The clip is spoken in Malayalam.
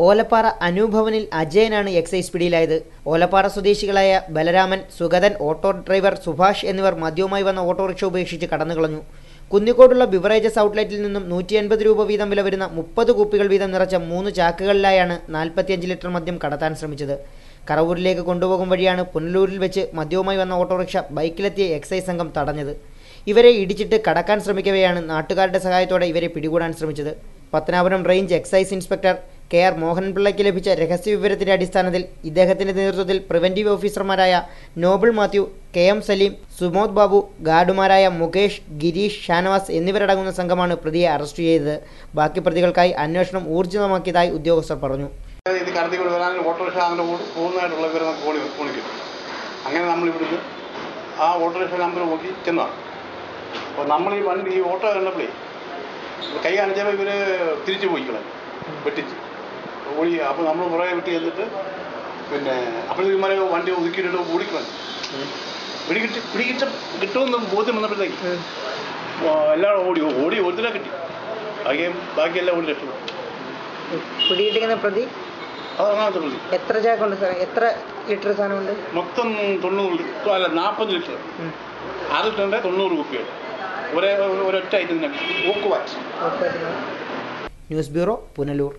ഓലപ്പാറ അനുഭവനിൽ അജയനാണ് എക്സൈസ് പിടിയിലായത്. ഓലപ്പാറ സ്വദേശികളായ ബലരാമൻ, സുഗതൻ, ഓട്ടോ ഡ്രൈവർ സുഭാഷ് എന്നിവർ മദ്യവുമായി വന്ന ഓട്ടോറിക്ഷ ഉപേക്ഷിച്ച് കടന്നുകളഞ്ഞു. കുന്നിക്കോടുള്ള ബിവറേജസ് ഔട്ട്ലെറ്റിൽ നിന്നും 180 രൂപ വീതം വില വരുന്ന 30 കുപ്പികൾ വീതം നിറച്ച 3 ചാക്കുകളിലായാണ് 45 ലിറ്റർ മദ്യം കടത്താൻ ശ്രമിച്ചത്. കറവൂരിലേക്ക് കൊണ്ടുപോകും വഴിയാണ് പുനലൂരിൽ വെച്ച് മദ്യവുമായി വന്ന ഓട്ടോറിക്ഷ ബൈക്കിലെത്തിയ എക്സൈസ് സംഘം തടഞ്ഞത്. ഇവരെ ഇടിച്ചിട്ട് കടക്കാൻ ശ്രമിക്കവെയാണ് നാട്ടുകാരുടെ സഹായത്തോടെ ഇവരെ പിടികൂടാൻ ശ്രമിച്ചത്. Pathanapuram range excise inspector KR മോഹൻപിള്ളയ്ക്ക് ലഭിച്ച രഹസ്യവിവരത്തിന്റെ അടിസ്ഥാനത്തിൽ ഇദ്ദേഹത്തിന്റെ നേതൃത്വത്തിൽ പ്രിവന്റീവ് ഓഫീസർമാരായ നോബിൾ മാത്യു, KM സലീം, സുമോദ് ബാബു, ഗാർഡുമാരായ മുകേഷ്, ഗിരീഷ്, ഷാനവാസ് എന്നിവരടങ്ങുന്ന സംഘമാണ് പ്രതിയെ അറസ്റ്റ് ചെയ്തത്. ബാക്കി പ്രതികൾക്കായി അന്വേഷണം ഊർജിതമാക്കിയതായി ഉദ്യോഗസ്ഥർ പറഞ്ഞു. ഓട്ടോറിക്ഷ പോകുന്നതായിട്ടുള്ള വിവരം ഫോണിക്കും. അങ്ങനെ നമ്മൾ ഇവിടുന്ന് ആ ഓട്ടോറിക്ഷ നമ്പർ നോക്കി ചെന്നാണ്. അപ്പോൾ നമ്മൾ ഈ ഓട്ടോ കണ്ടപ്പോഴേ കൈ കാണിച്ചപ്പോൾ ഇവർ തിരിച്ചു പോയിക്കളെ വെട്ടിച്ച് ഓടി. അപ്പോൾ നമ്മൾ പുറകെ വിട്ട് ചെന്നിട്ട് പിന്നെ അപ്പോഴേക്കുമാരെ വണ്ടി ഒതുക്കിയിട്ടിട്ട് ഓടിക്കണം. കിട്ടുമെന്ന് ബോധ്യം വന്നപ്പോഴത്തേക്ക് എല്ലാവരും ഓടി ഒരുത്തിനെ കിട്ടി. ബാക്കിയെല്ലാം ഓടി രക്ഷപ്പെട്ടു. പിടിയിട്ടിരിക്കുന്ന പ്രതി അതാണത്തെ പ്രതി. എത്ര ചാക്കുണ്ട് സാർ? എത്ര ലിറ്റർ സാധനമുണ്ട്? മൊത്തം 40 ലിറ്റർ. 6 ലിറ്ററിൻ്റെ 90 കുപ്പികൾ ഒരൊറ്റ ഐറ്റം ഊക്കുവാച്ച്. News bureau, Punalur.